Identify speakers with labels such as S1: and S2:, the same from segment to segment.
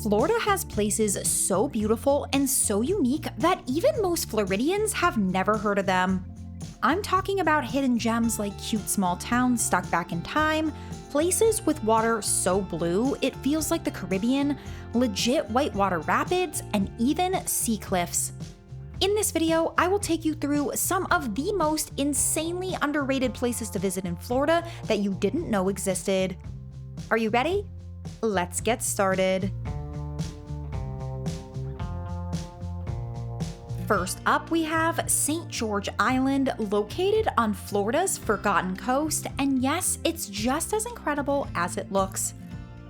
S1: Florida has places so beautiful and so unique that even most Floridians have never heard of them. I'm talking about hidden gems like cute small towns stuck back in time, places with water so blue it feels like the Caribbean, legit whitewater rapids, and even sea cliffs. In this video, I will take you through some of the most insanely underrated places to visit in Florida that you didn't know existed. Are you ready? Let's get started. First up, we have St. George Island, located on Florida's Forgotten Coast, and yes, it's just as incredible as it looks.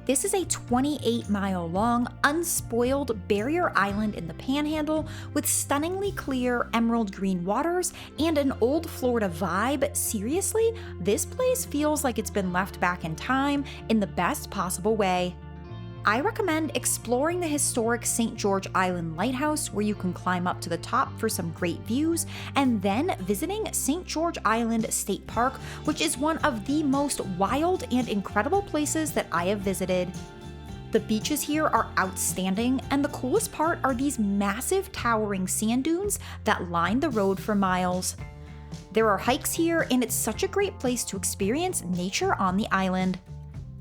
S1: This is a 28-mile-long, unspoiled barrier island in the Panhandle with stunningly clear emerald green waters and an old Florida vibe. Seriously, this place feels like it's been left back in time in the best possible way. I recommend exploring the historic St. George Island Lighthouse, where you can climb up to the top for some great views, and then visiting St. George Island State Park, which is one of the most wild and incredible places that I have visited. The beaches here are outstanding, and the coolest part are these massive towering sand dunes that line the road for miles. There are hikes here, and it's such a great place to experience nature on the island.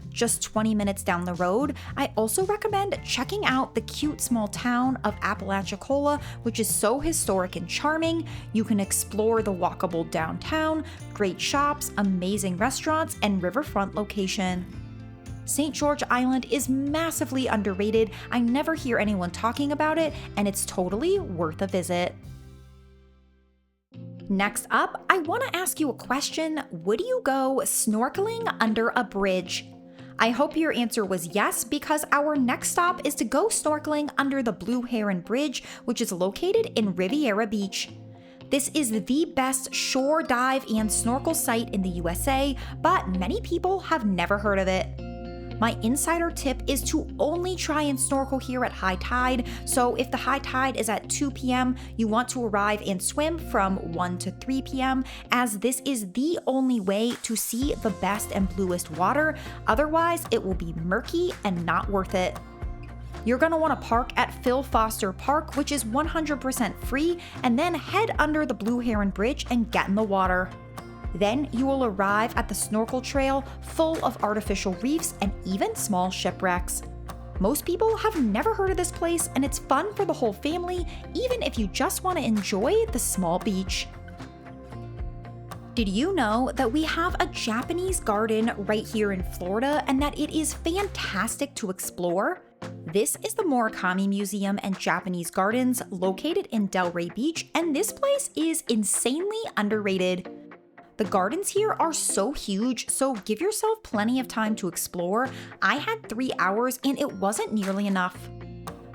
S1: Just 20 minutes down the road, I also recommend checking out the cute small town of Apalachicola, which is so historic and charming. You can explore the walkable downtown, great shops, amazing restaurants, and riverfront location. St. George Island is massively underrated. I never hear anyone talking about it, and it's totally worth a visit. Next up, I want to ask you a question. Would you go snorkeling under a bridge? I hope your answer was yes, because our next stop is to go snorkeling under the Blue Heron Bridge, which is located in Riviera Beach. This is the best shore dive and snorkel site in the USA, but many people have never heard of it. My insider tip is to only try and snorkel here at high tide, so if the high tide is at 2 p.m., you want to arrive and swim from 1 to 3 p.m., as this is the only way to see the best and bluest water. Otherwise, it will be murky and not worth it. You're going to want to park at Phil Foster Park, which is 100% free, and then head under the Blue Heron Bridge and get in the water. Then you will arrive at the snorkel trail full of artificial reefs and even small shipwrecks. Most people have never heard of this place, and it's fun for the whole family, even if you just want to enjoy the small beach. Did you know that we have a Japanese garden right here in Florida and that it is fantastic to explore? This is the Morikami Museum and Japanese Gardens located in Delray Beach, and this place is insanely underrated. The gardens here are so huge, so give yourself plenty of time to explore. I had 3 hours and it wasn't nearly enough.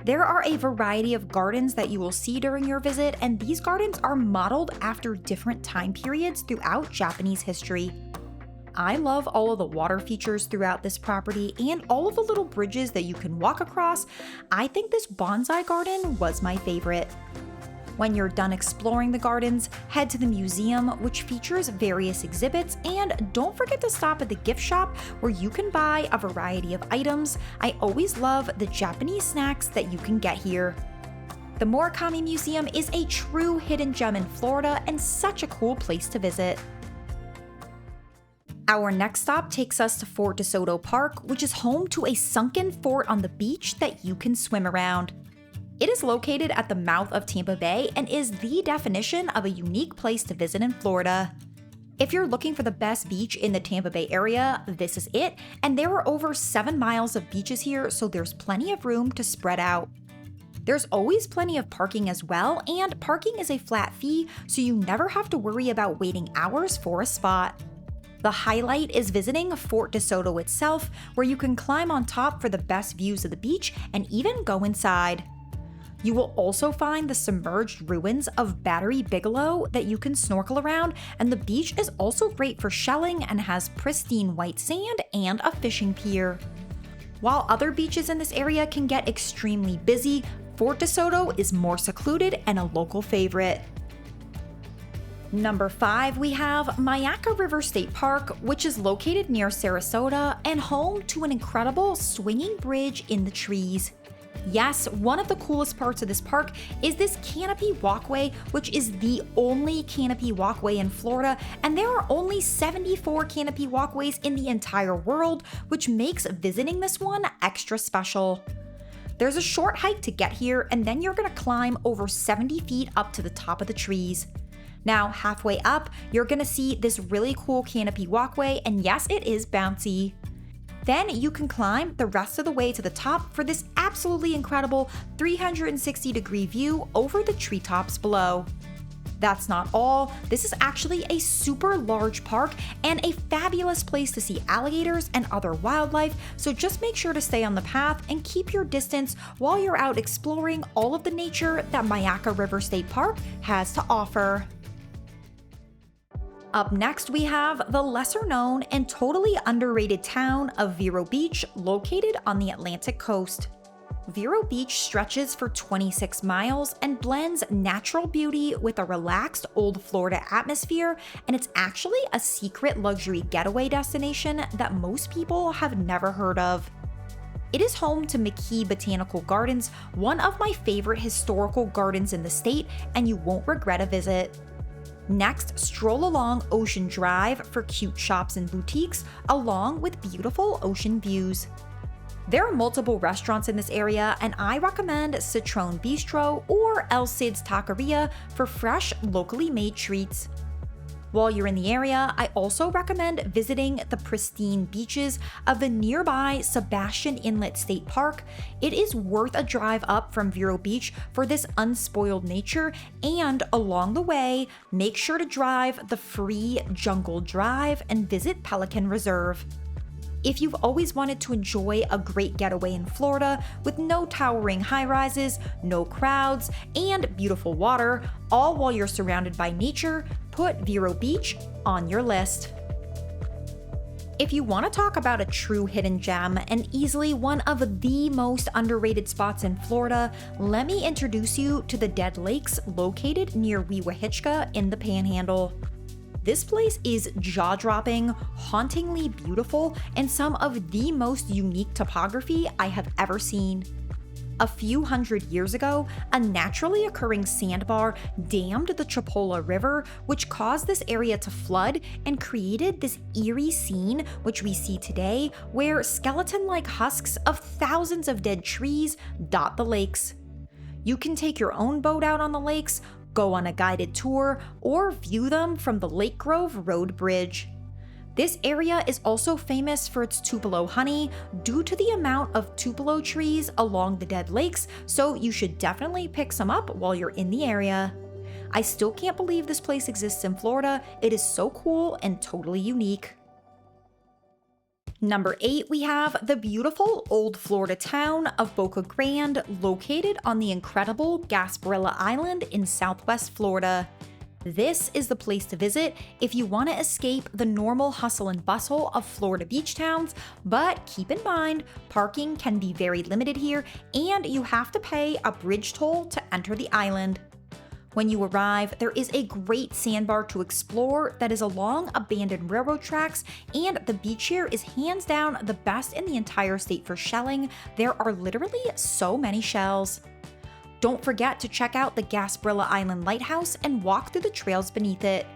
S1: There are a variety of gardens that you will see during your visit, and these gardens are modeled after different time periods throughout Japanese history. I love all of the water features throughout this property and all of the little bridges that you can walk across. I think this bonsai garden was my favorite. When you're done exploring the gardens, head to the museum, which features various exhibits, and don't forget to stop at the gift shop where you can buy a variety of items. I always love the Japanese snacks that you can get here. The Morikami Museum is a true hidden gem in Florida and such a cool place to visit. Our next stop takes us to Fort DeSoto Park, which is home to a sunken fort on the beach that you can swim around. It is located at the mouth of Tampa Bay and is the definition of a unique place to visit in Florida. If you're looking for the best beach in the Tampa Bay area, this is it, and there are over 7 miles of beaches here, so there's plenty of room to spread out. There's always plenty of parking as well, and parking is a flat fee, so you never have to worry about waiting hours for a spot. The highlight is visiting Fort DeSoto itself, where you can climb on top for the best views of the beach and even go inside. You will also find the submerged ruins of Battery Bigelow that you can snorkel around, and the beach is also great for shelling and has pristine white sand and a fishing pier. While other beaches in this area can get extremely busy, Fort DeSoto is more secluded and a local favorite. Number 5, we have Myakka River State Park, which is located near Sarasota and home to an incredible swinging bridge in the trees. Yes, one of the coolest parts of this park is this canopy walkway, which is the only canopy walkway in Florida, and there are only 74 canopy walkways in the entire world, which makes visiting this one extra special. There's a short hike to get here, and then you're gonna climb over 70 feet up to the top of the trees. Now, halfway up, you're gonna see this really cool canopy walkway, and yes, it is bouncy. Then you can climb the rest of the way to the top for this absolutely incredible 360-degree view over the treetops below. That's not all. This is actually a super large park and a fabulous place to see alligators and other wildlife, so just make sure to stay on the path and keep your distance while you're out exploring all of the nature that Myakka River State Park has to offer. Up next, we have the lesser known and totally underrated town of Vero Beach, located on the Atlantic coast. Vero Beach stretches for 26 miles and blends natural beauty with a relaxed old Florida atmosphere, and it's actually a secret luxury getaway destination that most people have never heard of. It is home to McKee Botanical Gardens, one of my favorite historical gardens in the state, and you won't regret a visit. Next, stroll along Ocean Drive for cute shops and boutiques, along with beautiful ocean views. There are multiple restaurants in this area, and I recommend Citron Bistro or El Cid's Taqueria for fresh, locally made treats. While you're in the area, I also recommend visiting the pristine beaches of the nearby Sebastian Inlet State Park. It is worth a drive up from Vero Beach for this unspoiled nature, and along the way, make sure to drive the free Jungle Drive and visit Pelican Reserve. If you've always wanted to enjoy a great getaway in Florida with no towering high-rises, no crowds, and beautiful water, all while you're surrounded by nature, put Vero Beach on your list. If you want to talk about a true hidden gem and easily one of the most underrated spots in Florida, let me introduce you to the Dead Lakes located near Weewahitchka in the Panhandle. This place is jaw-dropping, hauntingly beautiful, and some of the most unique topography I have ever seen. A few hundred years ago, a naturally occurring sandbar dammed the Chipola River, which caused this area to flood and created this eerie scene which we see today, where skeleton-like husks of thousands of dead trees dot the lakes. You can take your own boat out on the lakes, go on a guided tour, or view them from the Lake Grove Road Bridge. This area is also famous for its Tupelo honey due to the amount of Tupelo trees along the Dead Lakes, so you should definitely pick some up while you're in the area. I still can't believe this place exists in Florida. It is so cool and totally unique. Number 8, we have the beautiful old Florida town of Boca Grande, located on the incredible Gasparilla Island in southwest Florida. This is the place to visit if you want to escape the normal hustle and bustle of Florida beach towns, but keep in mind, parking can be very limited here, and you have to pay a bridge toll to enter the island. When you arrive, there is a great sandbar to explore that is along abandoned railroad tracks, and the beach here is hands down the best in the entire state for shelling. There are literally so many shells. Don't forget to check out the Gasparilla Island Lighthouse and walk through the trails beneath it.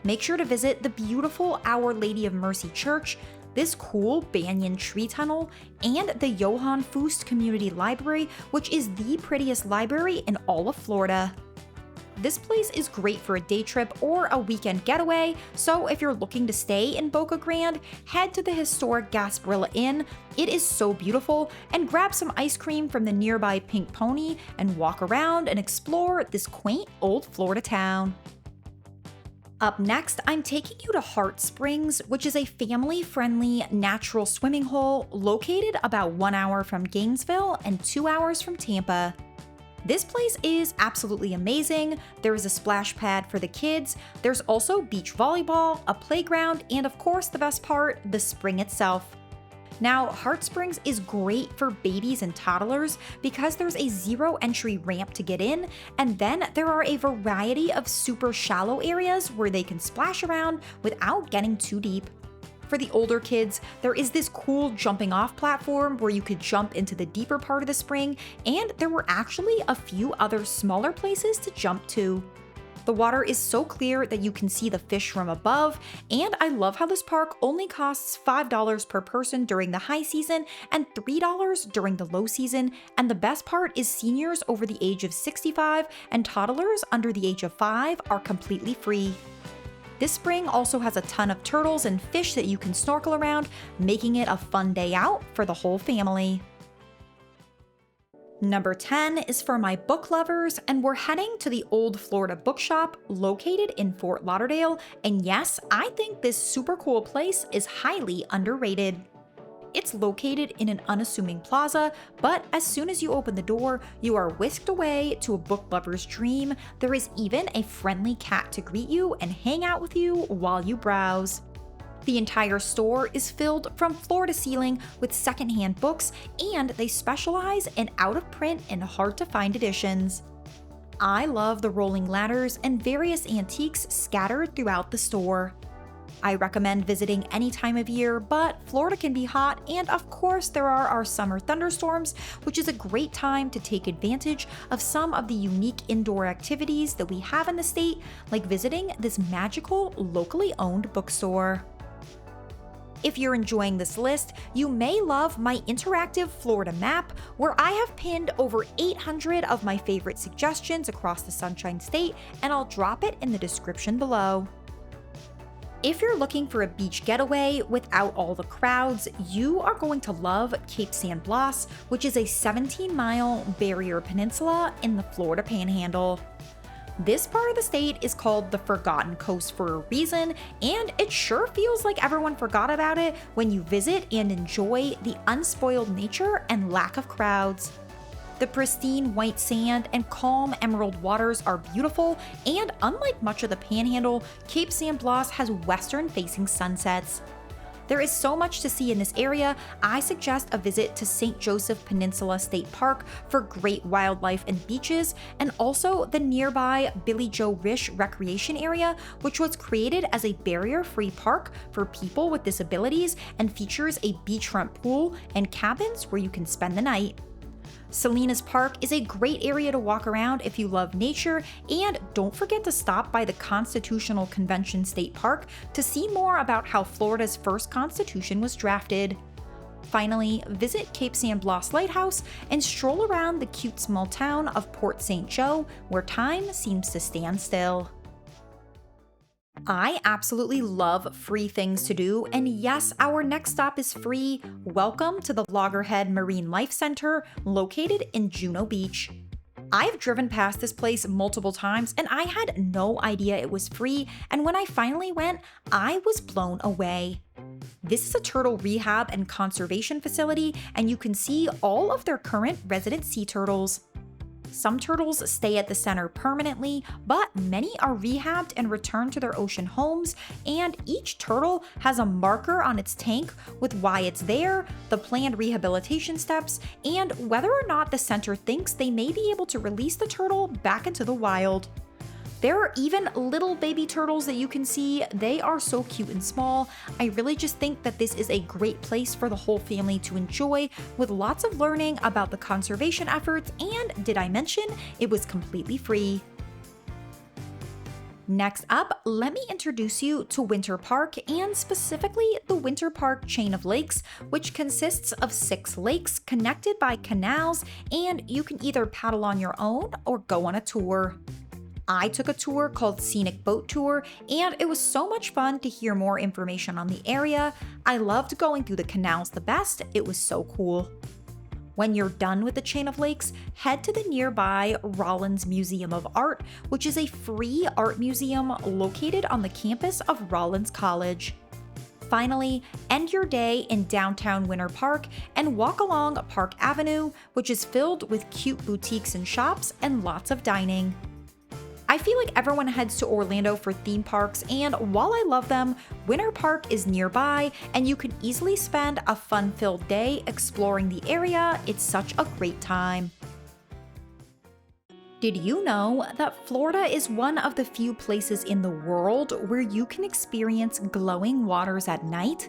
S1: Make sure to visit the beautiful Our Lady of Mercy Church, this cool banyan tree tunnel, and the Johann Fust Community Library, which is the prettiest library in all of Florida. This place is great for a day trip or a weekend getaway, so if you're looking to stay in Boca Grande, head to the historic Gasparilla Inn. It is so beautiful, and grab some ice cream from the nearby Pink Pony and walk around and explore this quaint old Florida town. Up next, I'm taking you to Hart Springs, which is a family-friendly natural swimming hole located about 1 hour from Gainesville and 2 hours from Tampa. This place is absolutely amazing. There is a splash pad for the kids. There's also beach volleyball, a playground, and of course the best part, the spring itself. Now, Hart Springs is great for babies and toddlers because there's a zero entry ramp to get in, and then there are a variety of super shallow areas where they can splash around without getting too deep. For the older kids, there is this cool jumping off platform where you could jump into the deeper part of the spring, and there were actually a few other smaller places to jump to. The water is so clear that you can see the fish from above, and I love how this park only costs $5 per person during the high season and $3 during the low season, and the best part is seniors over the age of 65 and toddlers under the age of 5 are completely free. This spring also has a ton of turtles and fish that you can snorkel around, making it a fun day out for the whole family. Number 10 is for my book lovers, and we're heading to the old Florida Bookshop located in Fort Lauderdale, and yes, I think this super cool place is highly underrated. It's located in an unassuming plaza, but as soon as you open the door, you are whisked away to a book lover's dream. There is even a friendly cat to greet you and hang out with you while you browse. The entire store is filled from floor to ceiling with secondhand books, and they specialize in out-of-print and hard-to-find editions. I love the rolling ladders and various antiques scattered throughout the store. I recommend visiting any time of year, but Florida can be hot, and of course there are our summer thunderstorms, which is a great time to take advantage of some of the unique indoor activities that we have in the state, like visiting this magical, locally owned bookstore. If you're enjoying this list, you may love my interactive Florida map, where I have pinned over 800 of my favorite suggestions across the Sunshine State, and I'll drop it in the description below. If you're looking for a beach getaway without all the crowds, you are going to love Cape San Blas, which is a 17-mile barrier peninsula in the Florida Panhandle. This part of the state is called the Forgotten Coast for a reason, and it sure feels like everyone forgot about it when you visit and enjoy the unspoiled nature and lack of crowds. The pristine white sand and calm emerald waters are beautiful, and unlike much of the Panhandle, Cape San Blas has western-facing sunsets. There is so much to see in this area. I suggest a visit to St. Joseph Peninsula State Park for great wildlife and beaches, and also the nearby Billy Joe Risch Recreation Area, which was created as a barrier-free park for people with disabilities and features a beachfront pool and cabins where you can spend the night. Salinas Park is a great area to walk around if you love nature, and don't forget to stop by the Constitutional Convention State Park to see more about how Florida's first constitution was drafted. Finally, visit Cape San Blas Lighthouse and stroll around the cute small town of Port St. Joe, where time seems to stand still. I absolutely love free things to do, and yes, our next stop is free. Welcome to the Loggerhead Marine Life Center, located in Juno Beach. I've driven past this place multiple times, and I had no idea it was free, and when I finally went, I was blown away. This is a turtle rehab and conservation facility, and you can see all of their current resident sea turtles. Some turtles stay at the center permanently, but many are rehabbed and returned to their ocean homes, and each turtle has a marker on its tank with why it's there, the planned rehabilitation steps, and whether or not the center thinks they may be able to release the turtle back into the wild. There are even little baby turtles that you can see. They are so cute and small. I really just think that this is a great place for the whole family to enjoy, with lots of learning about the conservation efforts, and did I mention it was completely free? Next up, let me introduce you to Winter Park, and specifically the Winter Park chain of lakes, which consists of 6 lakes connected by canals, and you can either paddle on your own or go on a tour. I took a tour called Scenic Boat Tour, and it was so much fun to hear more information on the area. I loved going through the canals the best. It was so cool. When you're done with the chain of lakes, head to the nearby Rollins Museum of Art, which is a free art museum located on the campus of Rollins College. Finally, end your day in downtown Winter Park and walk along Park Avenue, which is filled with cute boutiques and shops and lots of dining. I feel like everyone heads to Orlando for theme parks, and while I love them, Winter Park is nearby and you can easily spend a fun-filled day exploring the area. It's such a great time. Did you know that Florida is one of the few places in the world where you can experience glowing waters at night?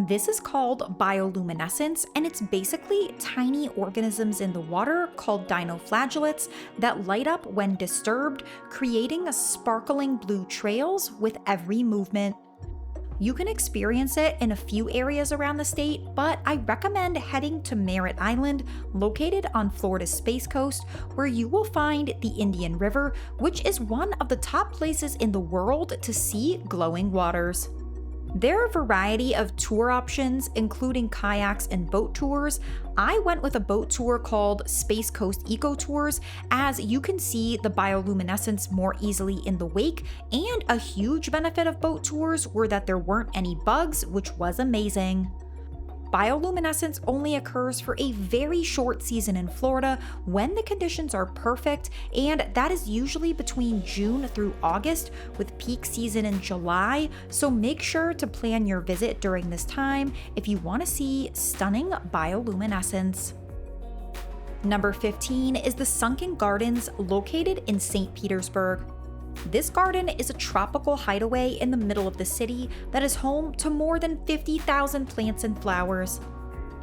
S1: This is called bioluminescence, and it's basically tiny organisms in the water called dinoflagellates that light up when disturbed, creating sparkling blue trails with every movement. You can experience it in a few areas around the state, but I recommend heading to Merritt Island, located on Florida's Space Coast, where you will find the Indian River, which is one of the top places in the world to see glowing waters. There are a variety of tour options, including kayaks and boat tours. I went with a boat tour called Space Coast Eco Tours, as you can see the bioluminescence more easily in the wake, and a huge benefit of boat tours were that there weren't any bugs, which was amazing. Bioluminescence only occurs for a very short season in Florida when the conditions are perfect, and that is usually between June through August, with peak season in July, so make sure to plan your visit during this time if you want to see stunning bioluminescence. Number 15 is the Sunken Gardens, located in St. Petersburg. This garden is a tropical hideaway in the middle of the city that is home to more than 50,000 plants and flowers.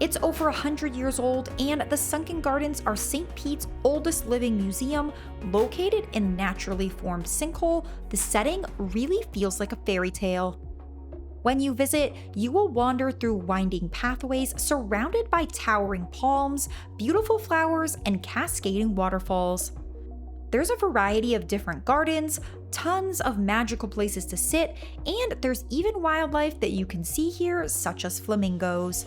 S1: It's over 100 years old, and the Sunken Gardens are St. Pete's oldest living museum. Located in a naturally formed sinkhole, the setting really feels like a fairy tale. When you visit, you will wander through winding pathways surrounded by towering palms, beautiful flowers, and cascading waterfalls. There's a variety of different gardens, tons of magical places to sit, and there's even wildlife that you can see here, such as flamingos.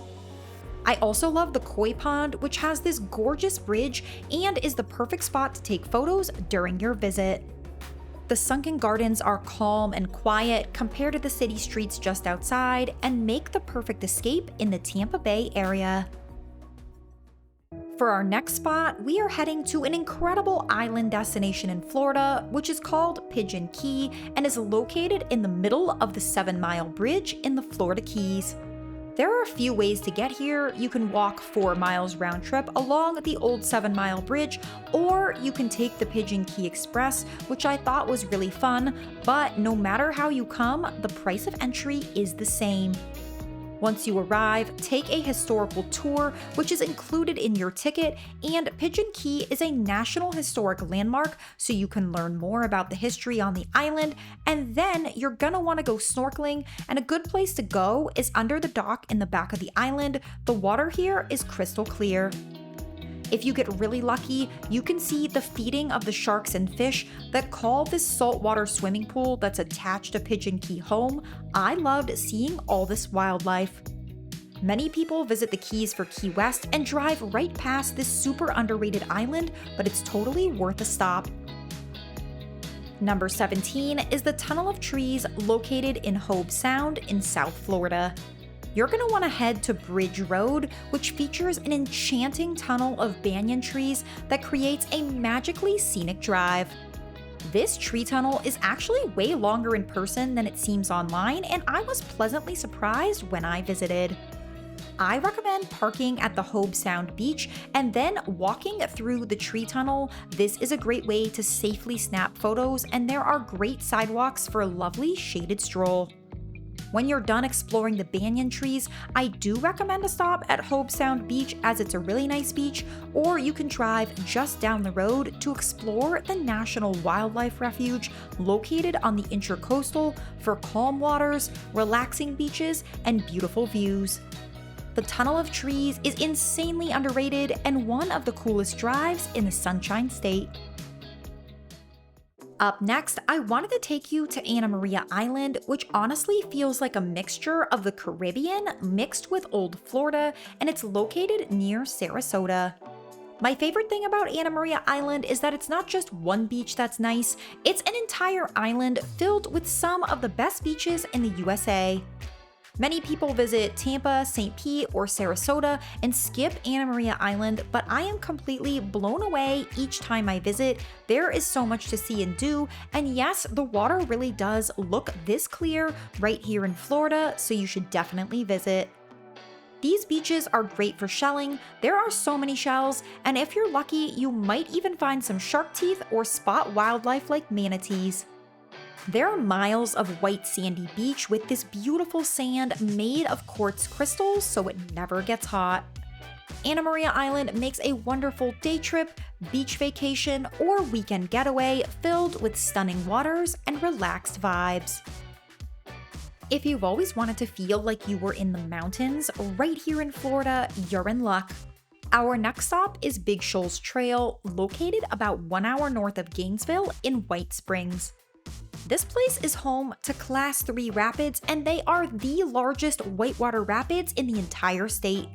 S1: I also love the koi pond, which has this gorgeous bridge and is the perfect spot to take photos during your visit. The Sunken Gardens are calm and quiet compared to the city streets just outside and make the perfect escape in the Tampa Bay area. For our next spot, we are heading to an incredible island destination in Florida, which is called Pigeon Key and is located in the middle of the 7-mile bridge in the Florida Keys. There are a few ways to get here. You can walk 4 miles round trip along the old 7-mile bridge, or you can take the Pigeon Key Express, which I thought was really fun, but no matter how you come, the price of entry is the same. Once you arrive, take a historical tour, which is included in your ticket, and Pigeon Key is a National Historic Landmark, so you can learn more about the history on the island, and then you're gonna wanna go snorkeling, and a good place to go is under the dock in the back of the island. The water here is crystal clear. If you get really lucky, you can see the feeding of the sharks and fish that call this saltwater swimming pool that's attached to Pigeon Key home. I loved seeing all this wildlife. Many people visit the Keys for Key West and drive right past this super underrated island, but it's totally worth a stop. Number 17 is the Tunnel of Trees, located in Hobe Sound in South Florida. You're going to want to head to Bridge Road, which features an enchanting tunnel of banyan trees that creates a magically scenic drive. This tree tunnel is actually way longer in person than it seems online, and I was pleasantly surprised when I visited. I recommend parking at the Hobe Sound Beach and then walking through the tree tunnel. This is a great way to safely snap photos, and there are great sidewalks for a lovely shaded stroll. When you're done exploring the banyan trees, I do recommend a stop at Hobe Sound Beach, as it's a really nice beach, or you can drive just down the road to explore the National Wildlife Refuge located on the Intracoastal for calm waters, relaxing beaches, and beautiful views. The Tunnel of Trees is insanely underrated and one of the coolest drives in the Sunshine State. Up next, I wanted to take you to Amelia Island, which honestly feels like a mixture of the Caribbean mixed with old Florida, and it's located near Sarasota. My favorite thing about Amelia Island is that it's not just one beach that's nice, it's an entire island filled with some of the best beaches in the USA. Many people visit Tampa, St. Pete, or Sarasota and skip Amelia Island, but I am completely blown away each time I visit. There is so much to see and do, and yes, the water really does look this clear right here in Florida, so you should definitely visit. These beaches are great for shelling, there are so many shells, and if you're lucky, you might even find some shark teeth or spot wildlife like manatees. There are miles of white sandy beach with this beautiful sand made of quartz crystals so it never gets hot. Amelia Island makes a wonderful day trip, beach vacation, or weekend getaway filled with stunning waters and relaxed vibes. If you've always wanted to feel like you were in the mountains right here in Florida, you're in luck. Our next stop is Big Shoals Trail, located about 1 hour north of Gainesville in White Springs. This place is home to Class 3 rapids, and they are the largest whitewater rapids in the entire state.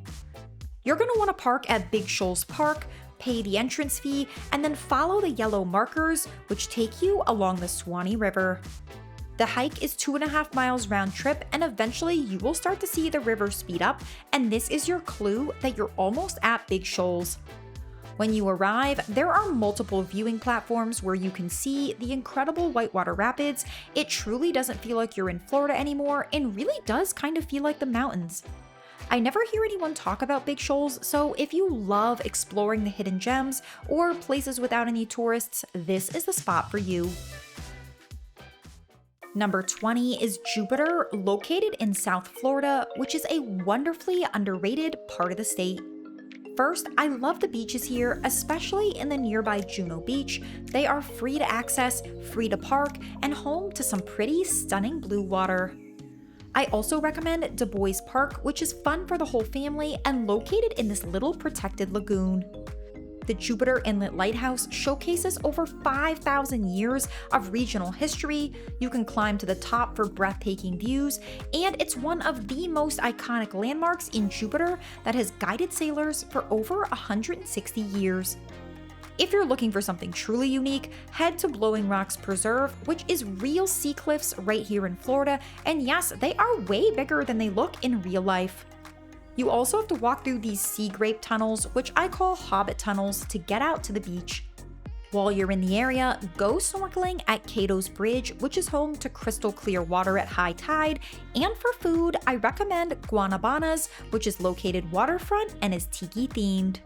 S1: You're going to want to park at Big Shoals Park, pay the entrance fee, and then follow the yellow markers, which take you along the Suwannee River. The hike is 2.5 miles round trip, and eventually you will start to see the river speed up, and this is your clue that you're almost at Big Shoals. When you arrive, there are multiple viewing platforms where you can see the incredible whitewater rapids. It truly doesn't feel like you're in Florida anymore and really does kind of feel like the mountains. I never hear anyone talk about Big Shoals, so if you love exploring the hidden gems or places without any tourists, this is the spot for you. Number 20 is Jupiter, located in South Florida, which is a wonderfully underrated part of the state. First, I love the beaches here, especially in the nearby Juno Beach. They are free to access, free to park, and home to some pretty stunning blue water. I also recommend Du Bois Park, which is fun for the whole family and located in this little protected lagoon. The Jupiter Inlet Lighthouse showcases over 5,000 years of regional history. You can climb to the top for breathtaking views, and it's one of the most iconic landmarks in Jupiter that has guided sailors for over 160 years. If you're looking for something truly unique, head to Blowing Rocks Preserve, which is real sea cliffs right here in Florida, and yes, they are way bigger than they look in real life. You also have to walk through these sea grape tunnels, which I call hobbit tunnels, to get out to the beach. While you're in the area, go snorkeling at Cato's Bridge, which is home to crystal clear water at high tide, and for food, I recommend Guanabanas, which is located waterfront and is tiki themed.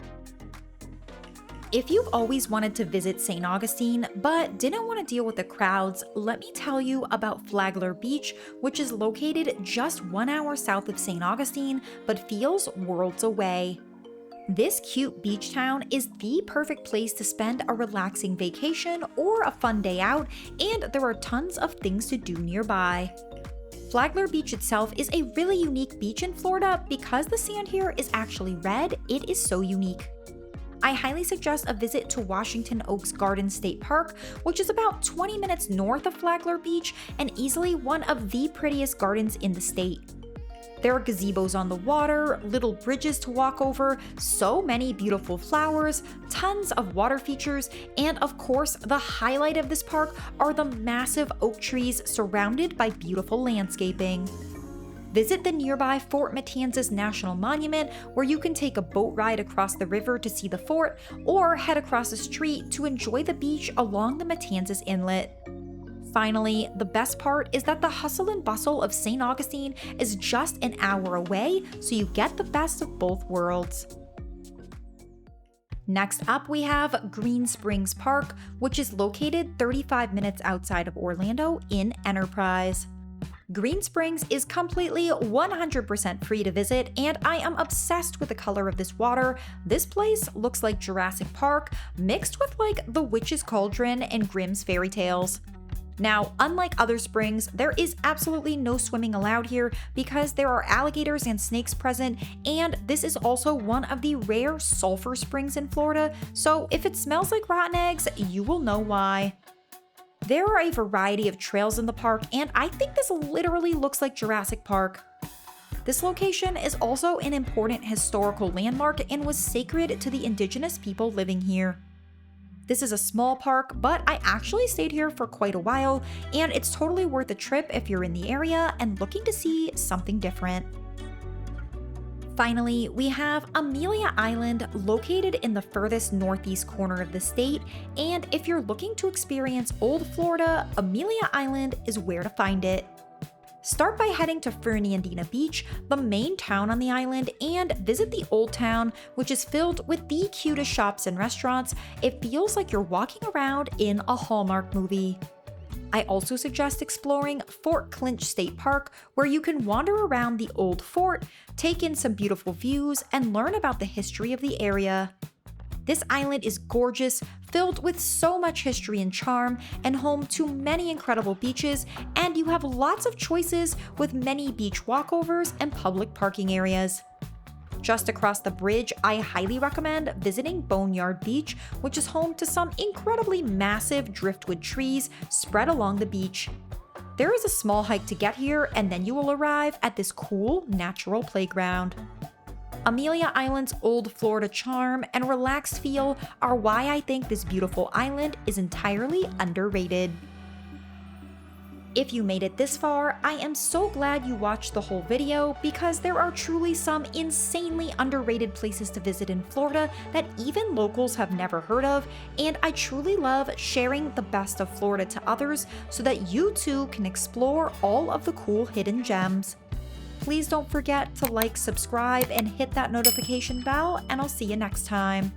S1: If you've always wanted to visit St. Augustine but didn't want to deal with the crowds, let me tell you about Flagler Beach, which is located just 1 hour south of St. Augustine but feels worlds away. This cute beach town is the perfect place to spend a relaxing vacation or a fun day out, and there are tons of things to do nearby. Flagler Beach itself is a really unique beach in Florida because the sand here is actually red. It is so unique. I highly suggest a visit to Washington Oaks Garden State Park, which is about 20 minutes north of Flagler Beach and easily one of the prettiest gardens in the state. There are gazebos on the water, little bridges to walk over, so many beautiful flowers, tons of water features, and of course, the highlight of this park are the massive oak trees surrounded by beautiful landscaping. Visit the nearby Fort Matanzas National Monument, where you can take a boat ride across the river to see the fort, or head across the street to enjoy the beach along the Matanzas Inlet. Finally, the best part is that the hustle and bustle of St. Augustine is just an hour away, so you get the best of both worlds. Next up, we have Green Springs Park, which is located 35 minutes outside of Orlando in Enterprise. Green Springs is completely 100% free to visit, and I am obsessed with the color of this water. This place looks like Jurassic Park mixed with like the Witch's Cauldron and Grimm's fairy tales. Now, unlike other springs, there is absolutely no swimming allowed here because there are alligators and snakes present, and this is also one of the rare sulfur springs in Florida, so if it smells like rotten eggs, you will know why. There are a variety of trails in the park, and I think this literally looks like Jurassic Park. This location is also an important historical landmark and was sacred to the indigenous people living here. This is a small park, but I actually stayed here for quite a while, and it's totally worth a trip if you're in the area and looking to see something different. Finally, we have Amelia Island, located in the furthest northeast corner of the state, and if you're looking to experience Old Florida, Amelia Island is where to find it. Start by heading to Fernandina Beach, the main town on the island, and visit the Old Town, which is filled with the cutest shops and restaurants. It feels like you're walking around in a Hallmark movie. I also suggest exploring Fort Clinch State Park, where you can wander around the old fort, take in some beautiful views, and learn about the history of the area. This island is gorgeous, filled with so much history and charm, and home to many incredible beaches, and you have lots of choices with many beach walkovers and public parking areas. Just across the bridge, I highly recommend visiting Boneyard Beach, which is home to some incredibly massive driftwood trees spread along the beach. There is a small hike to get here, and then you will arrive at this cool natural playground. Amelia Island's old Florida charm and relaxed feel are why I think this beautiful island is entirely underrated. If you made it this far, I am so glad you watched the whole video because there are truly some insanely underrated places to visit in Florida that even locals have never heard of, and I truly love sharing the best of Florida to others so that you too can explore all of the cool hidden gems. Please don't forget to like, subscribe, and hit that notification bell, and I'll see you next time.